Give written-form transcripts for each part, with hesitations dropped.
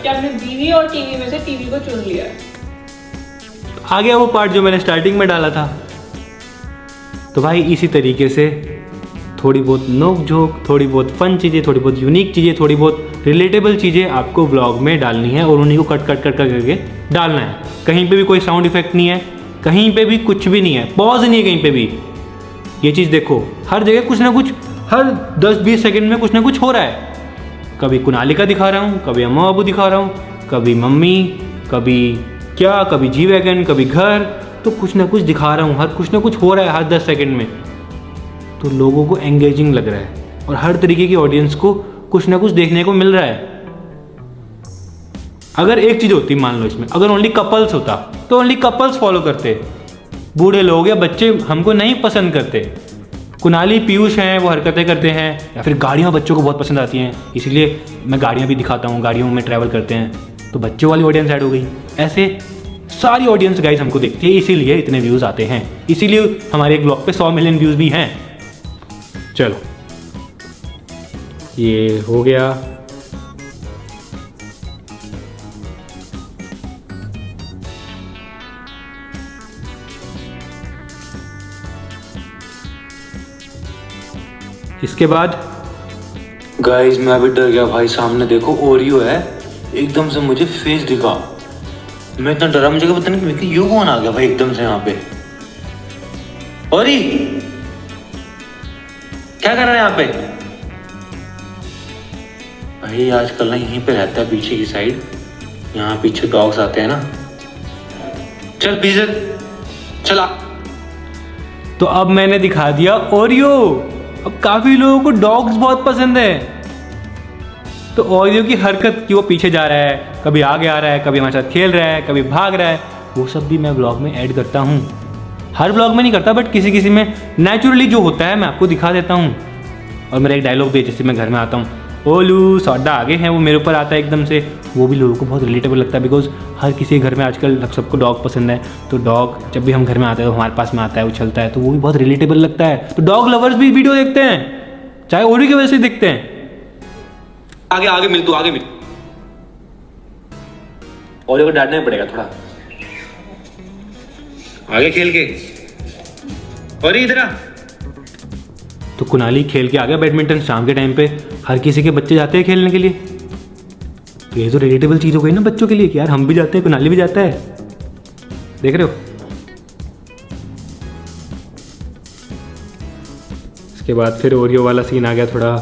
कि आपने बीवी और टीवी में से टीवी को चुन लिया है। आ गया वो पार्ट जो मैंने स्टार्टिंग में डाला था। तो भाई इसी तरीके से थोड़ी बहुत नोक झोंक, थोड़ी बहुत फन चीज़ें, थोड़ी बहुत यूनिक चीज़ें, थोड़ी बहुत रिलेटेबल चीज़ें आपको व्लॉग में डालनी है और उन्हीं को कट कट कट करके डालना है। कहीं पे भी कोई साउंड इफेक्ट नहीं है, कहीं पे भी कुछ भी नहीं है, पॉज नहीं है कहीं पे भी। ये चीज़ देखो, हर जगह कुछ ना कुछ, हर 10-20 सेकंड में कुछ ना कुछ हो रहा है। कभी कुनाली का दिखा रहा हूँ, कभी अम्मा बाबू दिखा रहा हूँ, कभी मम्मी, कभी क्या, कभी जी वैगन, कभी घर, तो कुछ ना कुछ दिखा रहा हूँ। हर कुछ ना कुछ हो रहा है हर 10 सेकंड में। तो लोगों को एंगेजिंग लग रहा है और हर तरीके की ऑडियंस को कुछ ना कुछ देखने को मिल रहा है। अगर एक चीज़ होती, मान लो इसमें अगर ओनली कपल्स होता तो ओनली कपल्स फॉलो करते, बूढ़े लोग या बच्चे हमको नहीं पसंद करते। कुनाली पीयूष हैं, वो हरकतें करते हैं, या फिर गाड़ियाँ बच्चों को बहुत पसंद आती हैं, इसलिए मैं गाड़ियाँ भी दिखाता हूँ, गाड़ियों में ट्रैवल करते हैं, तो बच्चों वाली ऑडियंस ऐड हो गई। ऐसे सारी ऑडियंस गाइस हमको देखती है, इसीलिए इतने व्यूज़ आते हैं, इसीलिए हमारे एक ब्लॉग पे 100 मिलियन व्यूज़ भी हैं। चलो ये हो गया। इसके बाद गाइस मैं अभी डर गया भाई, सामने देखो ओरियो है, एकदम से मुझे फेस दिखा, मैं इतना डरा, मुझे पता नहीं यू कौन आ गया भाई एकदम से यहाँ पे। ओरी क्या कर रहा है यहाँ पे? भाई आजकल ना यहीं पे रहता है पीछे की साइड, यहाँ पीछे डॉग्स आते हैं ना। चल पीछे चला। तो अब मैंने दिखा दिया ओरियो। अब काफी लोगों को डॉग्स बहुत पसंद है, तो ओरियो की हरकत कि वो पीछे जा रहा है, कभी आगे आ रहा है, कभी हमारे साथ खेल रहा है, कभी भाग रहा है, वो सब भी मैं व्लॉग में ऐड करता हूँ। हर व्लॉग में नहीं करता, बट किसी किसी में नेचुरली जो होता है मैं आपको दिखा देता हूँ। और मेरा एक डायलॉग भी है, जैसे मैं घर में आता हूँ, ओलू सोडा आगे हैं, वो मेरे ऊपर आता है एकदम से, वो भी लोगों को बहुत रिलेटेबल लगता है, बिकॉज हर किसी घर में आजकल सबको डॉग पसंद है। तो डॉग जब भी हम घर में आते हैं तो हमारे पास में आता है, वो चलता है, तो वो भी बहुत रिलेटेबल लगता है। तो डॉग लवर्स भी वीडियो देखते हैं, चाहे ओरी की वजह से देखते हैं। आगे आगे मिल, तू आगे मिल, ओरी को डांटना ही पड़ेगा थोड़ा, आगे खेल के। और इधर आ। तो कुनाली खेल के आ गया बैडमिंटन। शाम के टाइम पे हर किसी के बच्चे जाते हैं खेलने के लिए, तो ये तो रिलेटेबल चीज़ हो गई ना बच्चों के लिए कि यार हम भी जाते हैं, कुनाली भी जाता है। देख रहे हो? उसके बाद फिर ओरियो वाला सीन आ गया थोड़ा,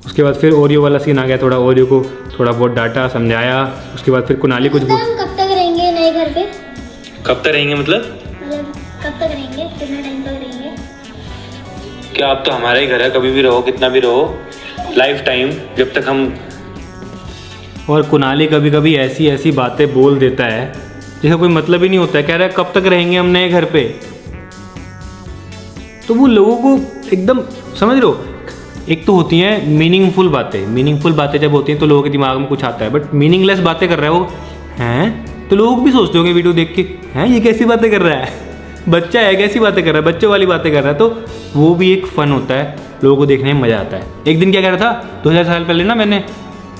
उसके बाद फिर ओरियो वाला सीन आ गया थोड़ा, ओरियो को थोड़ा बहुत डांटा, समझाया। उसके बाद फिर कुनाली कुछ बोल, कब तक रहेंगे नए घर पे? कब तक रहेंगे मतलब कब तक रहेंगे, कितना टाइम तक रहेंगे? क्या अब तो हमारा ही घर है, कभी भी रहो, कितना भी रहो, लाइफ टाइम, जब तक हम। और कुनाली कभी कभी ऐसी ऐसी बातें बोल देता है जिसका कोई मतलब ही नहीं होता है। कह रहा है कब तक रहेंगे हम नए घर पे, तो वो लोगों को एकदम, समझ लो, एक तो होती हैं मीनिंगफुल बातें। मीनिंगफुल बातें जब होती हैं तो लोगों के दिमाग में कुछ आता है, बट मीनिंगलेस बातें कर रहा है वो, हैं, तो लोग भी सोचते होंगे वीडियो देख के, हैं ये कैसी बातें कर रहा है, बच्चा है कैसी बातें कर रहा है, बच्चों वाली बातें कर रहा है। तो वो भी एक फ़न होता है, लोगों को देखने में मज़ा आता है। एक दिन क्या कह रहा था, 2000 साल पहले ना मैंने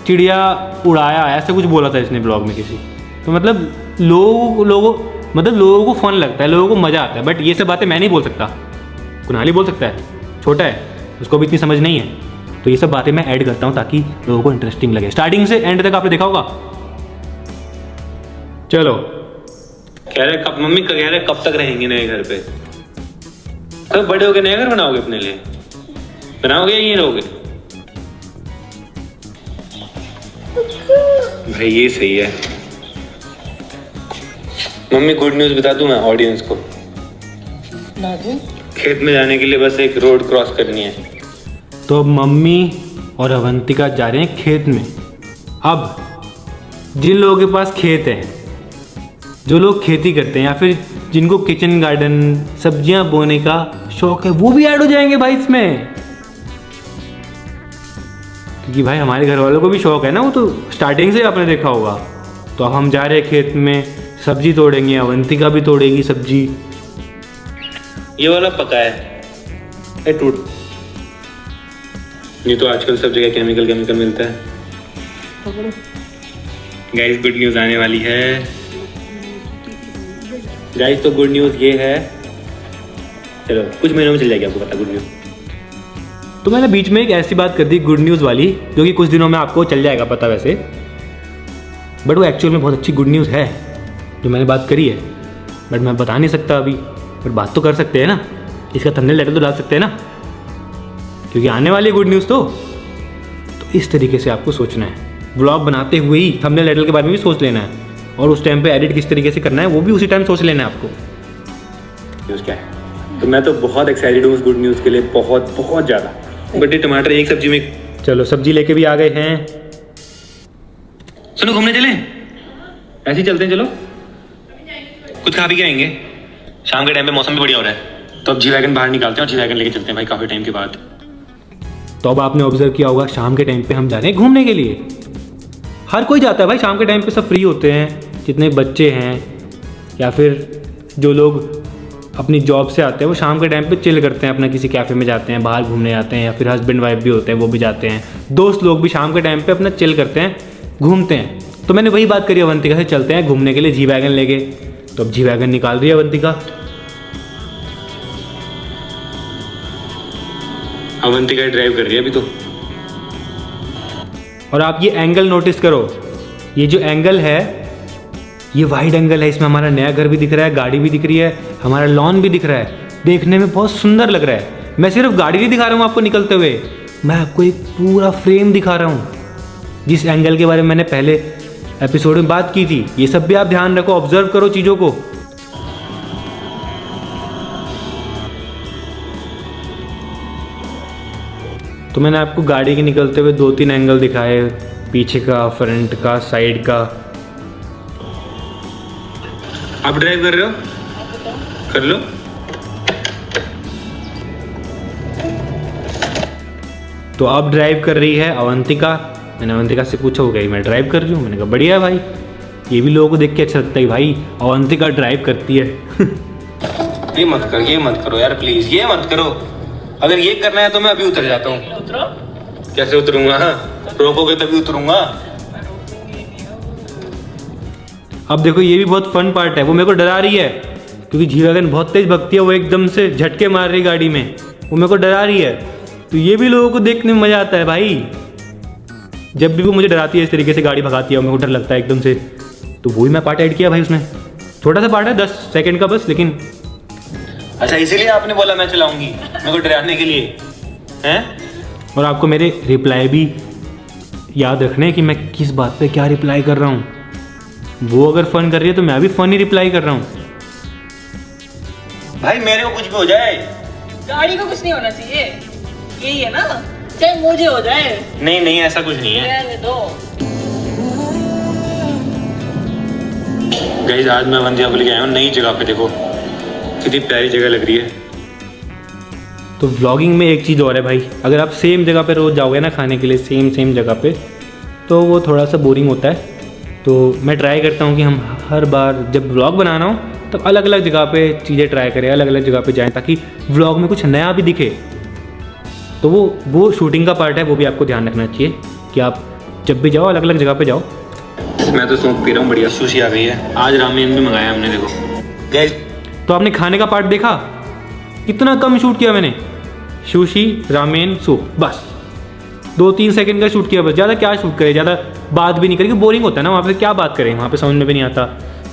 चिड़िया उड़ाया, ऐसा कुछ बोला था इसने ब्लॉग में किसी। तो मतलब लोगों को फ़न लगता है, लोगों को मज़ा आता है। बट ये सब बातें मैं नहीं बोल सकता, कुनाली बोल सकता है, छोटा है, उसको भी इतनी समझ नहीं है। तो ये सब बातें मैं ऐड करता हूँ ताकि लोगों को इंटरेस्टिंग लगे। स्टार्टिंग से एंड तक आपने देखा होगा। चलो, कह रहे कब, मम्मी कह रहे कब तक रहेंगे नए घर पे? कब बड़े होके नया घर बनाओगे अपने लिए? बनाओगे या यहीं रहोगे? भाई ये सही है। मम्मी गुड न्यूज़ बता दूं मैं ऑडियंस को, खेत में जाने के लिए बस एक रोड क्रॉस करनी है। तो मम्मी और अवंतिका जा रहे हैं खेत में। अब जिन लोगों के पास खेत है, जो लोग खेती करते हैं, या फिर जिनको किचन गार्डन सब्जियां बोने का शौक है, वो भी ऐड हो जाएंगे भाई इसमें। क्योंकि भाई हमारे घर वालों को भी शौक है ना, वो तो स्टार्टिंग से आपने देखा होगा। तो अब हम जा रहे हैं खेत में, सब्जी तोड़ेंगे, अवंतिका भी तोड़ेगी सब्जी। ये वाला पका है, टूट, ये तो आजकल सब जगह केमिकल मिलता है। गाइस गुड न्यूज़ आने वाली है गाइस। तो गुड न्यूज़ ये है, चलो कुछ महीनों में चल जाएगी आपको पता गुड न्यूज़। तो मैंने बीच में एक ऐसी बात कर दी गुड न्यूज़ वाली, जो कि कुछ दिनों में आपको चल जाएगा पता वैसे, बट वो एक्चुअल में बहुत अच्छी गुड न्यूज़ है जो मैंने बात करी है, बट मैं बता नहीं सकता अभी, बट बात तो कर सकते हैं ना, इसका थंबनेल टाइटल तो डाल सकते हैं ना, क्योंकि आने वाली गुड न्यूज़ तो इस तरीके से आपको सोचना है। व्लॉग बनाते हुए ही थंबनेल टाइटल के बारे में भी सोच लेना है, और उस टाइम पे एडिट किस तरीके से करना है वो भी उसी टाइम सोच लेना है आपको। न्यूज़ क्या है? तो मैं तो बहुत एक्साइटेड हूँ उस गुड न्यूज़ के लिए, बहुत बहुत ज़्यादा। बट ये टमाटर एक सब्जी में, चलो सब्जी लेके भी आ गए हैं। चलो घूमने चलें, ऐसे ही चलते हैं, चलो कुछ खा भी के आएंगे, शाम के टाइम पे मौसम भी बढ़िया हो रहा है। तो अब जी वैगन बाहर निकालते हैं और जी वैगन लेके चलते हैं भाई काफ़ी टाइम के बाद। तो अब आपने ऑब्जर्व किया होगा शाम के टाइम पे हम जा रहे हैं घूमने के लिए। हर कोई जाता है भाई शाम के टाइम पे, सब फ्री होते हैं, जितने बच्चे हैं या फिर जो लोग अपनी जॉब से आते हैं वो शाम के टाइम पे चिल करते हैं, अपना किसी कैफ़े में जाते हैं, बाहर घूमने जाते हैं, या फिर हस्बैंड वाइफ भी होते हैं वो भी जाते हैं, दोस्त लोग भी शाम के टाइम पे अपना चिल करते हैं, घूमते हैं। तो मैंने वही बात करी अवंतिका से, चलते हैं घूमने के लिए जी वैगन लेके। तो अब जी वैगन निकाल रही है अवंतिका। अवंतिका ड्राइव कर रही है अभी तो। और आप ये एंगल नोटिस करो, ये जो एंगल है ये वाइड एंगल है, इसमें हमारा नया घर भी दिख रहा है, गाड़ी भी दिख रही है, हमारा लॉन भी दिख रहा है, देखने में बहुत सुंदर लग रहा है। मैं सिर्फ गाड़ी नहीं दिखा रहा हूँ आपको निकलते हुए, मैं आपको एक पूरा फ्रेम दिखा रहा हूँ, जिस एंगल के बारे में मैंने पहले एपिसोड में बात की थी। ये सब भी आप ध्यान रखो, ऑब्जर्व करो चीज़ों को। तो मैंने आपको गाड़ी के निकलते हुए 2-3 एंगल दिखाए, पीछे का, फ्रंट का, साइड का। आप ड्राइव कर रहे हो? कर लो। तो अब ड्राइव कर रही है अवंतिका। मैंने अवंतिका से पूछा हो गई मैं ड्राइव कर रही हूँ, मैंने कहा बढ़िया है भाई, ये भी लोगों को देख के अच्छा लगता है भाई अवंतिका ड्राइव करती है। ये मत करो यार प्लीज़, ये मत करो। अगर ये करना है तो मैं अभी उतर जाता हूँ। उतरो। कैसे उतरूंगा? रोकोगे तभी उतरूंगा। अब देखो ये भी बहुत फन पार्ट है, वो मेरे को डरा रही है क्योंकि जी वैगन बहुत तेज भगती है, वो एकदम से झटके मार रही गाड़ी में, वो मेरे को डरा रही है। तो ये भी लोगों को देखने में मज़ा आता है भाई, जब भी वो मुझे डराती है इस तरीके से गाड़ी भगाती है और मेरे को डर लगता है एकदम से। तो वही मैं पार्ट ऐड किया भाई उसमें, छोटा सा पार्ट है 10 सेकंड का बस, लेकिन अच्छा इसीलिए आपने बोला मैं चलाऊंगी, मेरे को डराने के लिए हैं। और आपको मेरे रिप्लाई भी याद रखने हैं कि मैं किस बात पे क्या रिप्लाई कर रहा हूँ। वो अगर फन कर रही है तो मैं भी फन ही रिप्लाई कर रहा हूँ। भाई मेरे को कुछ भी हो जाए, गाड़ी को कुछ नहीं होना चाहिए, यही है ना, चाहे मुझे हो जाए। नहीं ऐसा कुछ नहीं है। रहने दो। गाइस आज मैं अवंतिका को लेके आया हूँ नई जगह पे, देखो कितनी प्यारी जगह लग रही है। तो व्लॉगिंग में एक चीज़ और है भाई, अगर आप सेम जगह पे रोज़ जाओगे ना खाने के लिए, सेम जगह पे, तो वो थोड़ा सा बोरिंग होता है। तो मैं ट्राई करता हूँ कि हम हर बार जब व्लॉग बनाना हो तो अलग अलग जगह पे चीज़ें ट्राई करें, अलग अलग जगह पे जाएं, ताकि व्लॉग में कुछ नया भी दिखे। तो वो शूटिंग का पार्ट है, वो भी आपको ध्यान रखना चाहिए कि आप जब भी जाओ अलग अलग जगह पे जाओ। मैं तो सौंप पी रहा हूँ, बढ़िया सुशी आ गई है, आज रामेन भी मंगाया हमने। देखो तो आपने खाने का पार्ट देखा, कितना कम शूट किया मैंने, सुशी रामेन सूप, बस 2-3 सेकंड का शूट किया बस, ज़्यादा क्या शूट करें, ज़्यादा बात भी नहीं करें, बोरिंग होता है ना वहाँ पे, क्या बात करें वहाँ पे, समझ में भी नहीं आता।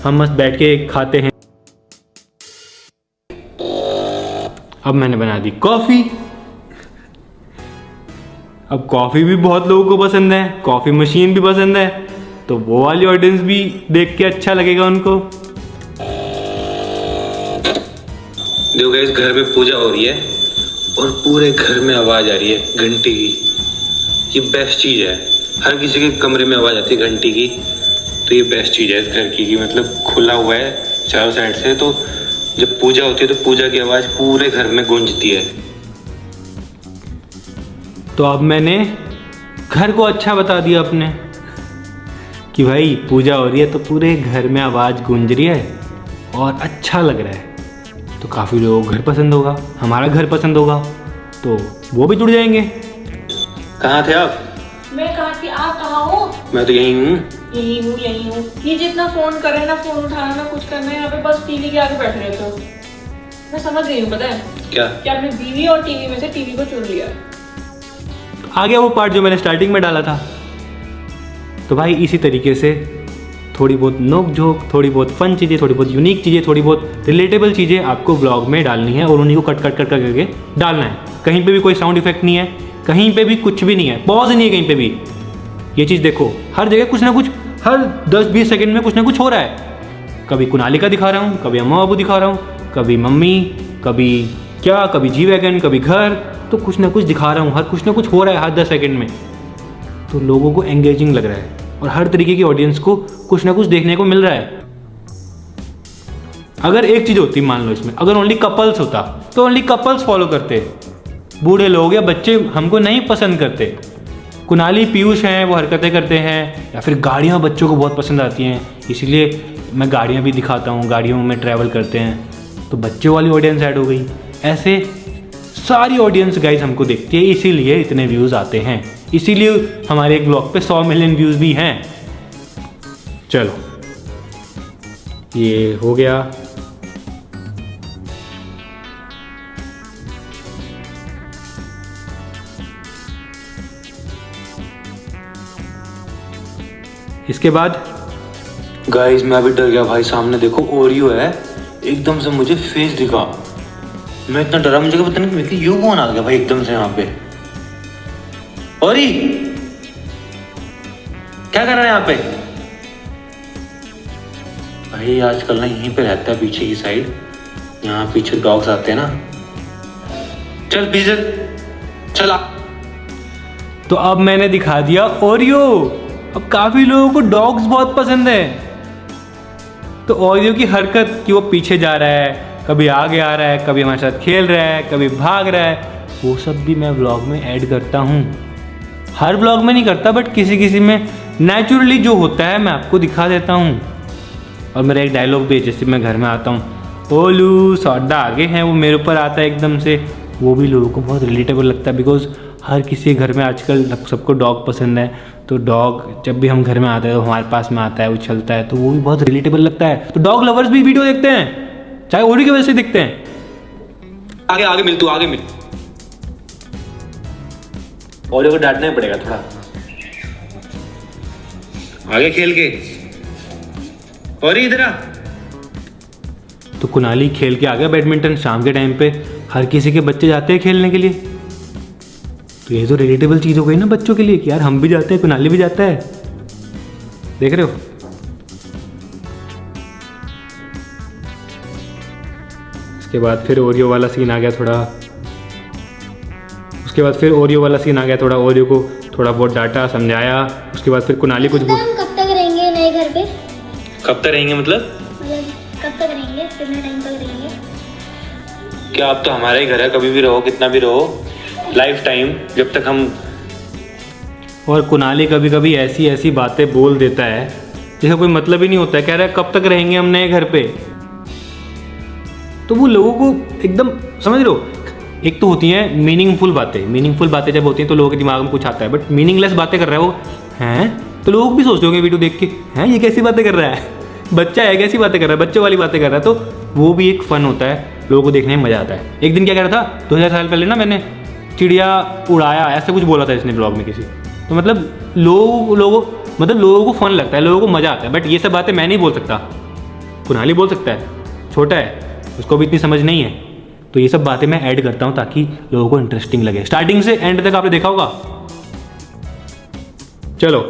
हम मस्त बैठ के खाते हैं। अब मैंने बना दी कॉफ़ी। अब कॉफ़ी भी बहुत लोगों को पसंद है, कॉफ़ी मशीन भी पसंद है, तो वो वाली ऑडियंस भी देख के अच्छा लगेगा उनको। देखो गाइस घर में पूजा हो रही है और पूरे घर में आवाज़ आ रही है घंटी की। ये बेस्ट चीज़ है, हर किसी के कमरे में आवाज़ आती है घंटी की, तो ये बेस्ट चीज़ है इस घर की, मतलब खुला हुआ है चारों साइड से, तो जब पूजा होती है तो पूजा की आवाज़ पूरे घर में गूंजती है। तो अब मैंने घर को अच्छा बता दिया अपने कि भाई पूजा हो रही है तो पूरे घर में आवाज़ गूंज रही है और अच्छा लग रहा है, तो काफ़ी लोगों को घर पसंद होगा, हमारा घर पसंद होगा, तो वो भी जुड़ जाएंगे। कहाँ थे आप? मैं कहा कि आप कहाँ हो? मैं तो यही हूँ। यही हूँ। ये जितना फोन करे ना, फोन उठाना ना, कुछ करना है, यहाँ पे बस टीवी के आगे बैठ रहते हो। मैं समझ गई हूँ, पता है क्या? कि आपने बीवी और टीवी में से टीवी को चुन लिया। आ गया वो पार्ट जो मैंने स्टार्टिंग में डाला था। तो भाई इसी तरीके से थोड़ी बहुत नोक झोंक, थोड़ी बहुत फन चीज़ें, थोड़ी बहुत यूनिक चीज़ें, थोड़ी बहुत रिलेटेबल चीज़ें आपको ब्लॉग में डालनी है और उन्हीं को कट करके डालना है। कहीं पे भी कोई साउंड इफेक्ट नहीं है, कहीं पे भी कुछ भी नहीं है, पॉज नहीं है कहीं पे भी। ये चीज़ देखो, हर जगह कुछ ना कुछ, हर 10-20 सेकंड में कुछ ना कुछ हो रहा है। कभी कुनाली का दिखा रहा हूँ, कभी अम्मा बाबू दिखा रहा हूँ, कभी मम्मी, कभी क्या, कभी जी वैगन, कभी घर, तो कुछ ना कुछ दिखा रहा हूँ। हर कुछ ना कुछ हो रहा है हर 10 सेकंड में। तो लोगों को एंगेजिंग लग रहा है और हर तरीके की ऑडियंस को कुछ ना कुछ देखने को मिल रहा है। अगर एक चीज़ होती, मान लो इसमें अगर ओनली कपल्स होता तो ओनली कपल्स फॉलो करते। बूढ़े लोग या बच्चे हमको नहीं पसंद करते। कुनाली पीयूष हैं, वो हरकतें करते हैं, या फिर गाड़ियाँ बच्चों को बहुत पसंद आती हैं, इसीलिए मैं गाड़ियाँ भी दिखाता हूँ, गाड़ियों में ट्रैवल करते हैं, तो बच्चों वाली ऑडियंस ऐड हो गई। ऐसे सारी ऑडियंस गाइस हमको देखती है, इसीलिए इतने व्यूज़ आते हैं, इसीलिए हमारे एक ब्लॉग पे 100 मिलियन व्यूज़ भी हैं। चलो ये हो गया। इसके बाद गाइस मैं अभी डर गया भाई। सामने देखो ओरियो है, एकदम से मुझे फेस दिखा। मैं इतना डरा, मुझे पता नहीं कि यू कौन आ गया भाई एकदम से यहाँ पे। ओरी क्या कर रहा है यहाँ पे? भाई आजकल ना यहीं पे रहता है पीछे की साइड, यहाँ पीछे डॉग्स आते हैं ना। चल पीछे चला। तो अब मैंने दिखा दिया ओरियो। अब काफी लोगों को डॉग्स बहुत पसंद है, तो ओरियो की हरकत कि वो पीछे जा रहा है, कभी आगे आ रहा है, कभी हमारे साथ खेल रहा है, कभी भाग रहा है, वो सब भी मैं व्लॉग में ऐड करता हूँ। हर व्लॉग में नहीं करता, बट किसी किसी में नेचुरली जो होता है मैं आपको दिखा देता हूँ। और मेरा एक डायलॉग भी है, जैसे मैं घर में आता हूँ, ओलू सौदा आगे हैं, वो मेरे ऊपर आता है एकदम से, वो भी लोगों को बहुत रिलेटेबल लगता है। बिकॉज हर किसी के घर में आजकल सबको डॉग पसंद है, तो डॉग जब भी हम घर में आते हैं तो हमारे पास में आता है, उछलता है, तो वो भी बहुत रिलेटेबल लगता है। तो डॉग लवर्स भी वीडियो देखते हैं, चाहे ओरी की वजह से देखते हैं। आगे आगे मिल, तू आगे मिल, ओरी को डांटना ही पड़ेगा थोड़ा, आगे खेल के। ओरी इधर आ। तो कुनाली खेल के आ गया बैडमिंटन। शाम के टाइम पे हर किसी के बच्चे जाते हैं खेलने के लिए, तो ये तो रिलेटेबल चीज़ हो गई ना बच्चों के लिए कि यार हम भी जाते हैं, कुनाली भी जाता है। देख रहे हो? उसके बाद फिर ओरियो वाला सीन आ गया थोड़ा। उसके बाद फिर ओरियो वाला सीन आ गया थोड़ा। ओरियो को थोड़ा बहुत डांटा, समझाया। उसके बाद फिर कुनाली कुछ हम कब तक रहेंगे नए घर पे? कब तक रहेंगे मतलब कब तक रहेंगे, कितने टाइम तक रहेंगे? क्या अब तो हमारा ही घर है, कभी भी रहो, कितना भी रहो, लाइफ टाइम, जब तक हम। और कुनाली कभी कभी ऐसी ऐसी बातें बोल देता है जिसका कोई मतलब ही नहीं होता है। कह रहा है कब तक रहेंगे हम नए घर पे, तो वो लोगों को एकदम, समझ लो, एक तो होती हैं मीनिंगफुल बातें। मीनिंगफुल बातें जब होती हैं तो लोगों के दिमाग में कुछ आता है, बट मीनिंगलेस बातें कर रहा है वो, हैं, तो लोग भी सोचते होंगे वीडियो देख के, हैं ये कैसी बातें कर रहा है, बच्चा है कैसी बातें कर रहा है, बच्चे वाली बातें कर रहा है। तो वो भी एक फन होता है, लोगों को देखने में मजा आता है। एक दिन क्या कह रहा था, 2000 साल पहले ना मैंने चिड़िया उड़ाया, ऐसे कुछ बोला था इसने ब्लॉग में किसी। तो मतलब लोगों को फन लगता है, लोगों को मजा आता है, बट ये सब बातें मैं नहीं बोल सकता, कुनाली बोल सकता है, छोटा है, उसको भी इतनी समझ नहीं है। तो ये सब बातें मैं ऐड करता हूँ ताकि लोगों को इंटरेस्टिंग लगे। स्टार्टिंग से एंड तक आपने देखा होगा। चलो,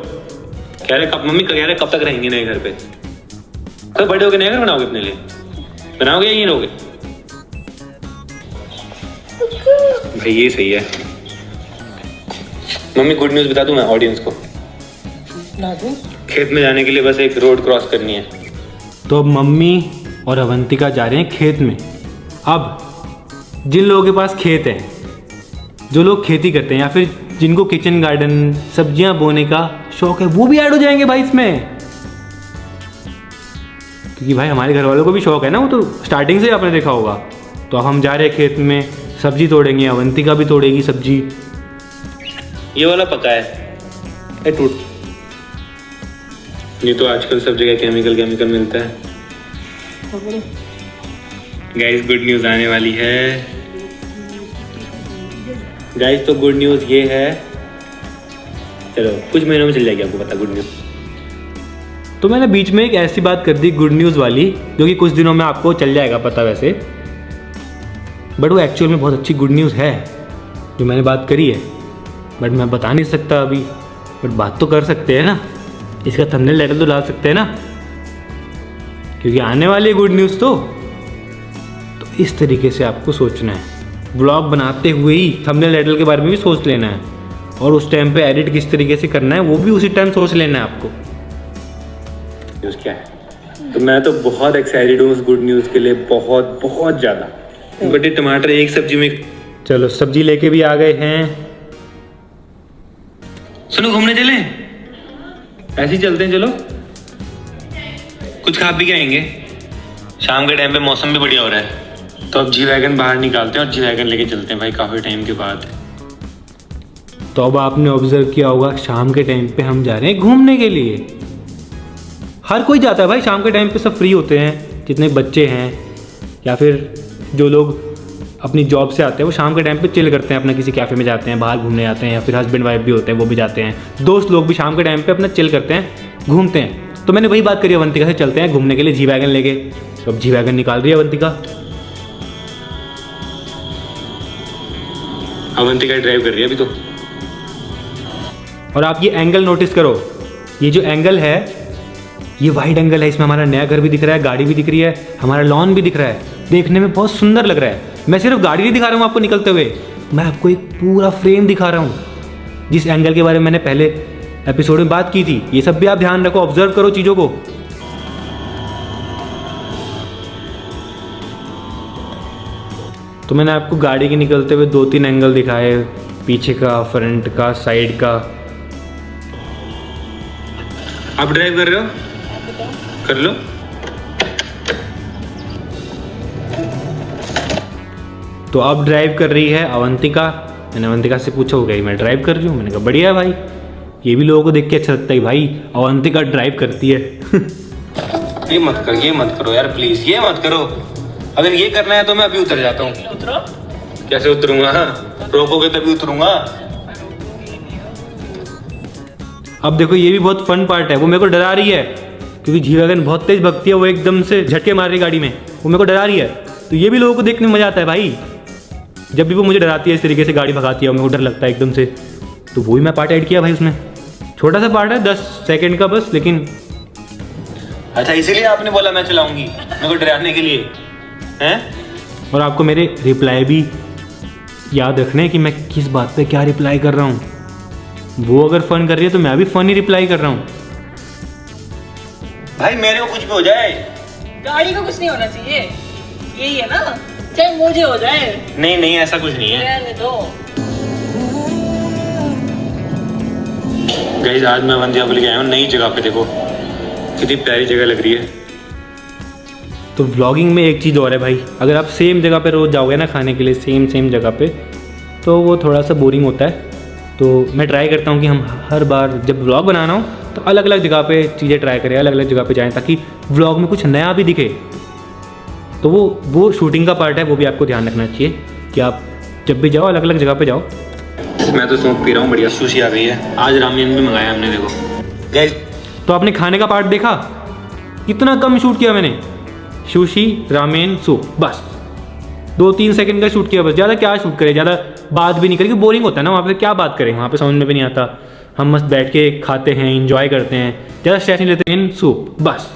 कह रहे कब मम्मी कह रहे कब तक रहेंगे नए घर पे? कब बड़े होके नया घर बनाओगे अपने लिए? बनाओगे या ये रहोगे? भाई ये सही है। मम्मी गुड न्यूज़ बता दूं मैं ऑडियंस को, खेत में जाने के लिए बस एक रोड क्रॉस करनी है। तो अब मम्मी और अवंतिका जा रहे हैं खेत में। अब जिन लोगों के पास खेत है, जो लोग खेती करते हैं या फिर जिनको किचन गार्डन सब्जियां बोने का शौक है, वो भी ऐड हो जाएंगे भाई इसमें। क्योंकि भाई हमारे घर वालों को भी शौक है ना, वो तो स्टार्टिंग से आपने देखा होगा। तो अब हम जा रहे हैं खेत में, सब्जी तोड़ेंगे, अवंतिका भी तोड़ेगी सब्जी। ये वाला पका है, टूट ये तो आजकल सब जगह केमिकल मिलता है। गाइस गुड न्यूज़ आने वाली है। गाइस तो गुड न्यूज़ ये है, चलो कुछ महीनों में चल जाएगी आपको पता गुड न्यूज़। तो मैंने बीच में एक ऐसी बात कर दी गुड न्यूज़ वाली जो कि कुछ दिनों में आपको चल जाएगा पता वैसे, बट वो एक्चुअल में बहुत अच्छी गुड न्यूज़ है जो मैंने बात करी है, बट मैं बता नहीं सकता अभी, बट बात तो कर सकते हैं ना, इसका थंबनेल टाइटल तो डाल सकते हैं ना, क्योंकि आने वाली गुड न्यूज़ तो इस तरीके से आपको सोचना है। ब्लॉग बनाते हुए ही थंबनेल टाइटल के बारे में भी सोच लेना है, और उस टाइम पे एडिट किस तरीके से करना है वो भी उसी टाइम सोच लेना है आपको। न्यूज़ क्या है? तो मैं तो बहुत एक्साइटेड हूँ उस गुड न्यूज़ के लिए, बहुत बहुत ज़्यादा। बट ये टमाटर एक सब्जी में, चलो सब्जी लेके भी आ गए हैं। सुनो घूमने चलें? ऐसे ही चलते हैं, चलो कुछ खा पी के आएंगे। शाम के टाइम पे मौसम भी बढ़िया हो रहा है, तो अब जी वैगन बाहर निकालते हैं और जी वैगन लेके चलते हैं भाई काफ़ी टाइम के बाद। तो अब आपने ऑब्जर्व किया होगा शाम के टाइम पे हम जा रहे हैं घूमने के लिए। हर कोई जाता है भाई शाम के टाइम पे, सब फ्री होते हैं, जितने बच्चे हैं या फिर जो लोग अपनी जॉब से आते हैं वो शाम के टाइम पे चिल करते हैं, अपना किसी कैफ़े में जाते हैं, बाहर घूमने जाते हैं, या फिर हस्बैंड वाइफ भी होते हैं वो भी जाते हैं, दोस्त लोग भी शाम के टाइम पे अपना चिल करते हैं, घूमते हैं। तो मैंने वही बात करी अवंतिका से, चलते हैं घूमने के लिए जी वैगन लेके। तो अब जी वैगन निकाल रही है अवंतिका ड्राइव कर रही है अभी तो। और आप ये एंगल नोटिस करो, ये जो एंगल है ये वाइड एंगल है, इसमें हमारा नया घर भी दिख रहा है, गाड़ी भी दिख रही है, हमारा लॉन भी दिख रहा है, देखने में बहुत सुंदर लग रहा है। मैं सिर्फ गाड़ी नहीं दिखा रहा हूँ आपको निकलते हुए, मैं आपको एक पूरा फ्रेम दिखा रहा हूँ, जिस एंगल के बारे में मैंने पहले एपिसोड में बात की थी। ये सब भी आप ध्यान रखो, ऑब्जर्व करो चीज़ों को। तो मैंने आपको गाड़ी के निकलते हुए 2-3 एंगल दिखाए, पीछे का, फ्रंट का, साइड का। आप ड्राइव कर रहे हो? कर लो। तो अब ड्राइव कर रही है अवंतिका। मैंने अवंतिका से पूछा होगा मैं ड्राइव कर रही हूँ, मैंने कहा बढ़िया भाई, ये भी लोगों को देख के अच्छा लगता है भाई अवंतिका ड्राइव करती है। ये मत करो यार प्लीज, ये मत करो। अगर ये करना है तो मैं अभी उतर जाता हूँ। उतरो। कैसे उतरूंगा? रोकोगे तभी उतरूंगा। अब देखो ये भी बहुत फन पार्ट है, वो मेरे को डरा रही है क्योंकि जी वैगन बहुत तेज भगती है, वो एकदम से झटके मार रही गाड़ी में, वो मेरे को डरा रही है। तो ये भी लोगों को देखने में मजा आता है भाई, जब भी वो मुझे डराती है इस तरीके से गाड़ी भगाती है, मेरे को डर लगता है एकदम से। तो वही मैं पार्ट ऐड किया भाई उसमें, छोटा सा पार्ट है 10 सेकंड का बस, लेकिन अच्छा इसीलिए आपने बोला मैं चलाऊंगी, मेरे को डराने के लिए हैं। और आपको मेरे रिप्लाई भी याद रखने हैं कि मैं किस बात पे क्या रिप्लाई कर रहा हूँ। वो अगर फन कर रही है तो मैं भी फन ही रिप्लाई कर रहा हूँ। भाई मेरे को कुछ भी हो जाए, गाड़ी को कुछ नहीं होना चाहिए, यही है ना, चाहे मुझे हो जाए। नहीं ऐसा कुछ नहीं है। रहने दो। गाइस आज मैं अवंतिका को लेके आया हूँ नई जगह पे, देखो कितनी प्यारी जगह लग रही है। तो व्लॉगिंग में एक चीज़ और है भाई, अगर आप सेम जगह पे रोज़ जाओगे ना खाने के लिए, सेम जगह पे, तो वो थोड़ा सा बोरिंग होता है। तो मैं ट्राई करता हूँ कि हम हर बार जब व्लॉग बनाना हो तो अलग अलग जगह पे चीज़ें ट्राई करें, अलग अलग जगह पे जाएं, ताकि व्लॉग में कुछ नया भी दिखे। तो वो शूटिंग का पार्ट है, वो भी आपको ध्यान रखना चाहिए कि आप जब भी जाओ अलग अलग जगह पे जाओ। मैं तो सूप पी रहा हूँ, बढ़िया सुशी आ गई है, आज रामेन भी मंगाया हमने। देखो गाइस, तो आपने खाने का पार्ट देखा, कितना कम शूट किया मैंने, सुशी, रामेन, सूप, बस 2-3 सेकंड का शूट किया बस। ज़्यादा क्या शूट करें, ज़्यादा बात भी नहीं करें, बोरिंग होता है ना वहाँ पे, क्या बात करें वहाँ पे, समझ में भी नहीं आता। हम मस्त बैठ के खाते हैं, इंजॉय करते हैं, ज़्यादा स्ट्रेस नहीं लेते हैं। सूप बस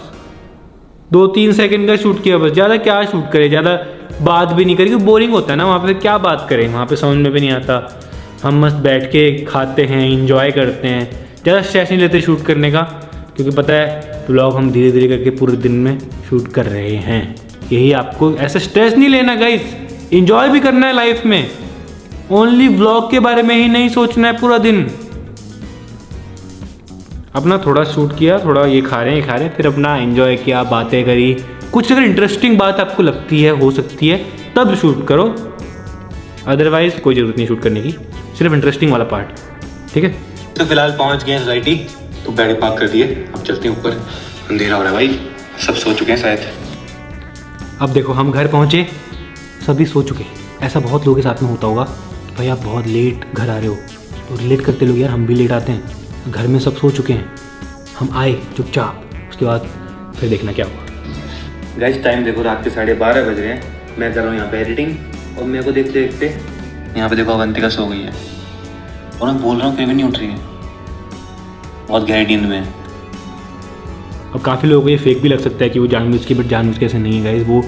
2-3 सेकंड का शूट किया बस, ज़्यादा क्या शूट करें, ज़्यादा बात भी नहीं करें, बोरिंग होता है ना वहाँ पे, क्या बात करें वहाँ पे, समझ में भी नहीं आता। हम मस्त बैठ के खाते हैं, इंजॉय करते हैं, ज़्यादा स्ट्रेस नहीं लेते शूट करने का, क्योंकि पता है व्लॉग हम धीरे धीरे करके पूरे दिन में शूट कर रहे हैं। यही आपको ऐसा स्ट्रेस नहीं लेना गाइस, इंजॉय भी करना है लाइफ में, ओनली व्लॉग के बारे में ही नहीं सोचना है पूरा दिन। अपना थोड़ा शूट किया, थोड़ा ये खा रहे हैं, फिर अपना एंजॉय किया, बातें करी, कुछ अगर इंटरेस्टिंग बात आपको लगती है, हो सकती है, तब शूट करो, अदरवाइज कोई ज़रूरत नहीं शूट करने की, सिर्फ इंटरेस्टिंग वाला पार्ट, ठीक है। तो फिलहाल पहुंच गए सोसाइटी, तो गाड़ी पार्क कर दिए, अब चलते हैं ऊपर। अंधेरा हो रहा है भाई, सब सो चुके हैं शायद। अब देखो हम घर पहुँचे, सभी सो चुके हैं। ऐसा बहुत लोगों के साथ में होता होगा कि भाई आप बहुत लेट घर आ रहे हो, तो रिलेट करते लोग यार हम भी लेट आते हैं। घर में सब सो चुके हैं, हम आए चुपचाप, उसके बाद फिर देखना क्या हुआ। गाइस टाइम देखो, रात के 12:30 बज रहे हैं। मैं कर रहा हूँ यहाँ पे एडिटिंग, और मेरे को देखते देखते यहाँ पे देखो अवंतिका सो गई है, और मैं बोल रहा हूँ फिर भी नहीं उठ रही है, बहुत गहरी नींद में है। और काफ़ी लोगों को ये फेक भी लग सकता है कि वो जानबूझ के, बट जानबूझ के ऐसे नहीं है गाइस, वो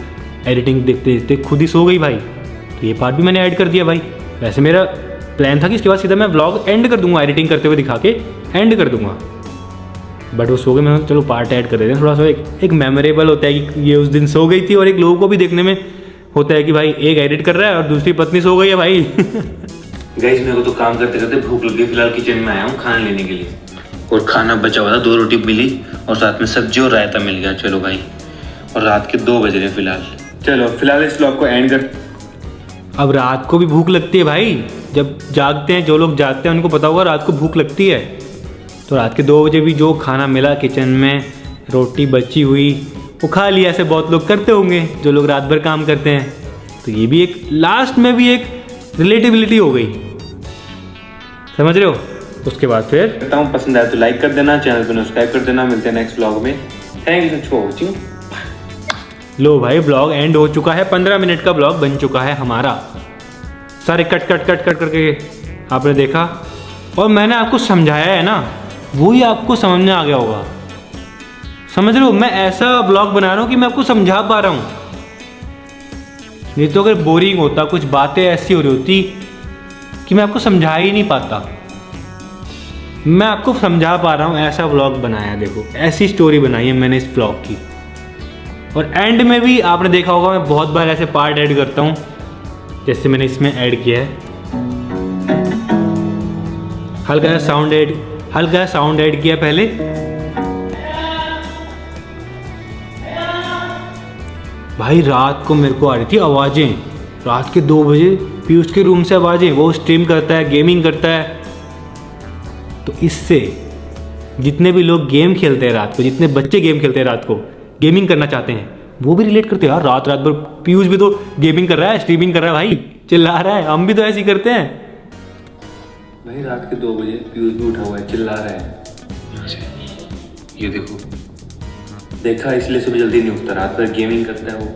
एडिटिंग देखते देखते खुद ही सो गई भाई। तो ये पार्ट भी मैंने ऐड कर दिया भाई। वैसे मेरा प्लान था कि इसके बाद सीधा मैं व्लॉग एंड कर दूंगा, एडिटिंग करते हुए दिखा के एंड कर दूंगा, बट वो सो गए। मैं चलो पार्ट ऐड कर देते हैं, थोड़ा सा एक मेमोरेबल होता है कि ये उस दिन सो गई थी, और एक लोगों को भी देखने में होता है कि भाई एक एडिट कर रहा है और दूसरी पत्नी सो गई है भाई। गाइस मेरे को तो काम करते करते भूख लग गई, फिलहाल किचन में आया हूँ खाना लेने के लिए, और खाना बचा हुआ था, 2 रोटी मिली और साथ में सब्जी और रायता मिल गया। चलो भाई, और रात के 2 बज रहे हैं फिलहाल। चलो फिलहाल इस व्लॉग को एंड कर। अब रात को भी भूख लगती है भाई, जब जागते हैं, जो लोग जागते हैं उनको पता होगा रात को भूख लगती है। तो रात के 2 बजे भी जो खाना मिला किचन में, रोटी बची हुई, वो खा लिया। ऐसे बहुत लोग करते होंगे जो लोग रात भर काम करते हैं। तो ये भी एक लास्ट में भी एक रिलेटिबिलिटी हो गई, समझ रहे हो। उसके बाद फिर करता हूँ, पसंद आया तो लाइक कर देना, चैनल को सब्सक्राइब कर देना। मिलते हैं नेक्स्ट व्लॉग में। Thank you for watching. लो भाई व्लॉग एंड हो चुका है, 15 मिनट का व्लॉग बन चुका है हमारा। सारे कट करके आपने देखा, और मैंने आपको समझाया है ना, वही आपको समझ में आ गया होगा। समझ रहे हो, मैं ऐसा व्लॉग बना रहा हूँ कि मैं आपको समझा पा रहा हूँ। नहीं तो अगर बोरिंग होता, कुछ बातें ऐसी हो रही होती कि मैं आपको समझा ही नहीं पाता। मैं आपको समझा पा रहा हूँ, ऐसा व्लॉग बनाया। देखो ऐसी स्टोरी बनाई है मैंने इस व्लॉग की। और एंड में भी आपने देखा होगा मैं बहुत बार ऐसे पार्ट ऐड करता हूँ, जैसे मैंने इसमें ऐड किया है। हल्का सा साउंड ऐड किया पहले। भाई रात को मेरे को आ रही थी आवाज़ें, रात के 2 बजे पीयूष के रूम से आवाज़ें। वो स्ट्रीम करता है, गेमिंग करता है, तो इससे जितने भी लोग गेम खेलते हैं रात को, जितने बच्चे गेम खेलते हैं रात को, गेमिंग करना चाहते हैं, वो भी रिलेट करते हैं। यार रात भर पीयूष भी तो गेमिंग कर रहा है, स्ट्रीमिंग कर रहा है भाई, चिल्ला रहा है। हम भी तो ऐसे ही करते हैं भाई। रात के 2 बजे पीयूष भी उठा हुआ है, चिल्ला रहा है यहाँ से। ये देखो, देखा, इसलिए सुबह जल्दी नहीं उठता, रात भर गेमिंग करता है वो।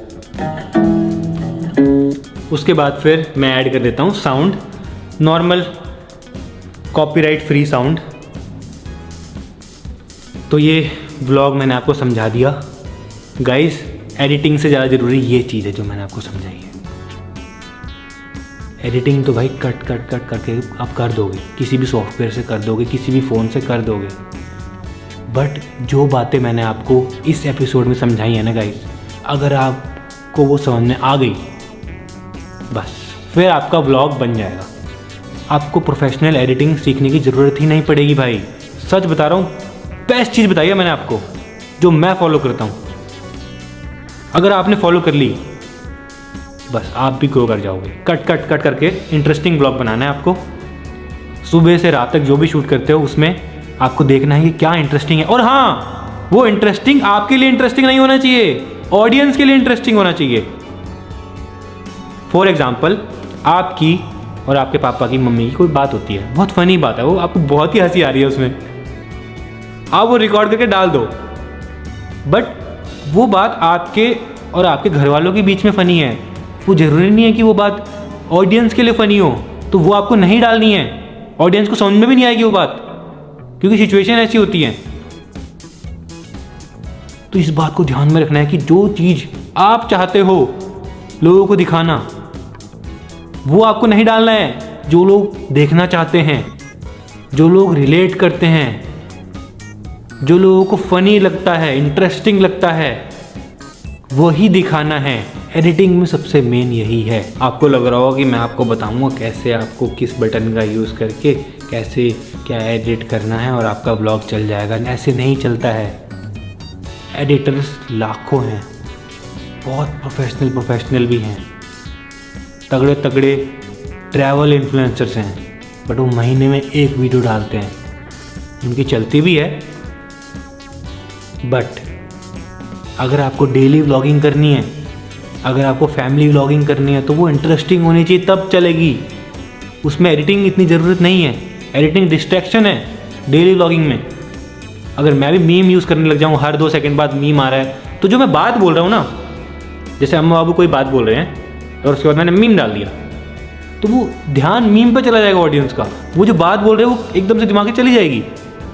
उसके बाद फिर मैं ऐड कर देता हूँ sound, normal copyright free sound. तो ये व्लॉग मैंने आपको समझा दिया गाइस। एडिटिंग से ज़्यादा ज़रूरी ये चीज़ है जो मैंने आपको समझाई है। एडिटिंग तो भाई कट करके आप कर दोगे, किसी भी सॉफ्टवेयर से कर दोगे, किसी भी फ़ोन से कर दोगे, बट जो बातें मैंने आपको इस एपिसोड में समझाई है ना गाइस, अगर आपको वो समझ में आ गई, बस फिर आपका व्लॉग बन जाएगा। आपको प्रोफेशनल एडिटिंग सीखने की ज़रूरत ही नहीं पड़ेगी भाई। सच बता रहा हूँ, बेस्ट चीज़ बताई है मैंने आपको, जो मैं फॉलो करता हूँ। अगर आपने फॉलो कर ली, बस आप भी ग्रो कर जाओगे। कट करके इंटरेस्टिंग ब्लॉग बनाना है आपको। सुबह से रात तक जो भी शूट करते हो उसमें आपको देखना है कि क्या इंटरेस्टिंग है। और हाँ, वो इंटरेस्टिंग आपके लिए इंटरेस्टिंग नहीं होना चाहिए, ऑडियंस के लिए इंटरेस्टिंग होना चाहिए। फॉर एग्जाम्पल, आपकी और आपके पापा की मम्मी की कोई बात होती है, बहुत फनी बात है, वो आपको बहुत ही हंसी आ रही है उसमें, आप वो रिकॉर्ड करके डाल दो, बट वो बात आपके और आपके घर वालों के बीच में फ़नी है। वो ज़रूरी नहीं है कि वो बात ऑडियंस के लिए फ़नी हो, तो वो आपको नहीं डालनी है। ऑडियंस को समझ में भी नहीं आएगी वो बात, क्योंकि सिचुएशन ऐसी होती है। तो इस बात को ध्यान में रखना है कि जो चीज़ आप चाहते हो लोगों को दिखाना, वो आपको नहीं डालना है। जो लोग देखना चाहते हैं, जो लोग रिलेट करते हैं, जो लोगों को फनी लगता है, इंटरेस्टिंग लगता है, वही दिखाना है। एडिटिंग में सबसे मेन यही है। आपको लग रहा होगा कि मैं आपको बताऊंगा कैसे आपको किस बटन का यूज़ करके कैसे क्या एडिट करना है और आपका ब्लॉग चल जाएगा। ऐसे नहीं चलता है। एडिटर्स लाखों हैं, बहुत प्रोफेशनल भी हैं, तगड़े ट्रैवल इन्फ्लुएंसर्स हैं, बट वो महीने में 1 वीडियो डालते हैं। उनकी चलती भी है, बट अगर आपको डेली व्लॉगिंग करनी है, अगर आपको फैमिली व्लॉगिंग करनी है, तो वो इंटरेस्टिंग होनी चाहिए, तब चलेगी। उसमें एडिटिंग इतनी ज़रूरत नहीं है, एडिटिंग डिस्ट्रैक्शन है डेली व्लॉगिंग में। अगर मैं भी मीम यूज़ करने लग जाऊँ, हर 2 सेकंड बाद मीम आ रहा है, तो जो मैं बात बोल रहा हूँ ना, जैसे अम्मा बाबू कोई बात बोल रहे हैं और उसके बाद मैंने मीम डाल दिया, तो वो ध्यान मीम पे चला जाएगा ऑडियंस का। वो जो बात बोल रहे हैं वो एकदम से दिमाग में चली जाएगी।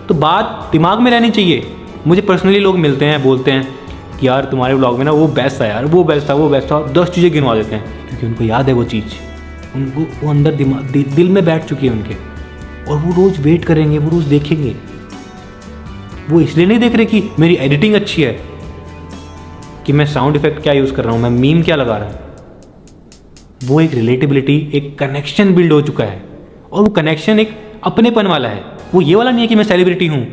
तो बात दिमाग में रहनी चाहिए। मुझे पर्सनली लोग मिलते हैं, बोलते हैं कि यार तुम्हारे व्लॉग में ना वो बेस्ट था यार, वो बेस्ट था, वो बेस्ट था, 10 चीज़ें गिनवा देते हैं, क्योंकि उनको याद है वो चीज़, उनको वो अंदर दिल में बैठ चुकी है उनके, और वो रोज़ वेट करेंगे, वो रोज़ देखेंगे। वो इसलिए नहीं देख रहे कि मेरी एडिटिंग अच्छी है, कि मैं साउंड इफेक्ट क्या यूज़ कर रहा हूँ, मैं मीम क्या लगा रहा हूँ। वो एक रिलेटिबिलिटी, एक कनेक्शन बिल्ड हो चुका है, और वो कनेक्शन एक अपनेपन वाला है। वो ये वाला नहीं है कि मैं सेलिब्रिटी हूँ।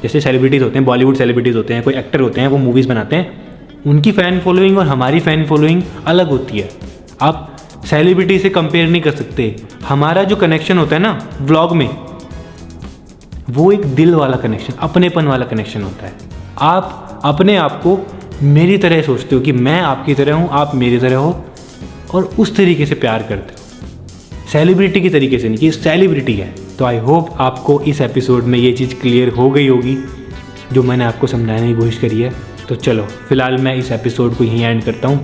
जैसे सेलिब्रिटीज़ होते हैं, बॉलीवुड सेलिब्रिटीज़ होते हैं, कोई एक्टर होते हैं, वो मूवीज़ बनाते हैं, उनकी फ़ैन फॉलोइंग और हमारी फ़ैन फॉलोइंग अलग होती है। आप सेलिब्रिटी से कंपेयर नहीं कर सकते। हमारा जो कनेक्शन होता है ना व्लॉग में, वो एक दिल वाला कनेक्शन, अपनेपन वाला कनेक्शन होता है। आप अपने आप को मेरी तरह सोचते हो कि मैं आपकी तरह हूँ, आप मेरी तरह हो, और उस तरीके से प्यार करते हो, सेलिब्रिटी की तरीके से नहीं कि सेलिब्रिटी है। तो आई होप आपको इस एपिसोड में ये चीज़ क्लियर हो गई होगी जो मैंने आपको समझाने की कोशिश करी है। तो चलो फिलहाल मैं इस एपिसोड को यहीं एंड करता हूँ।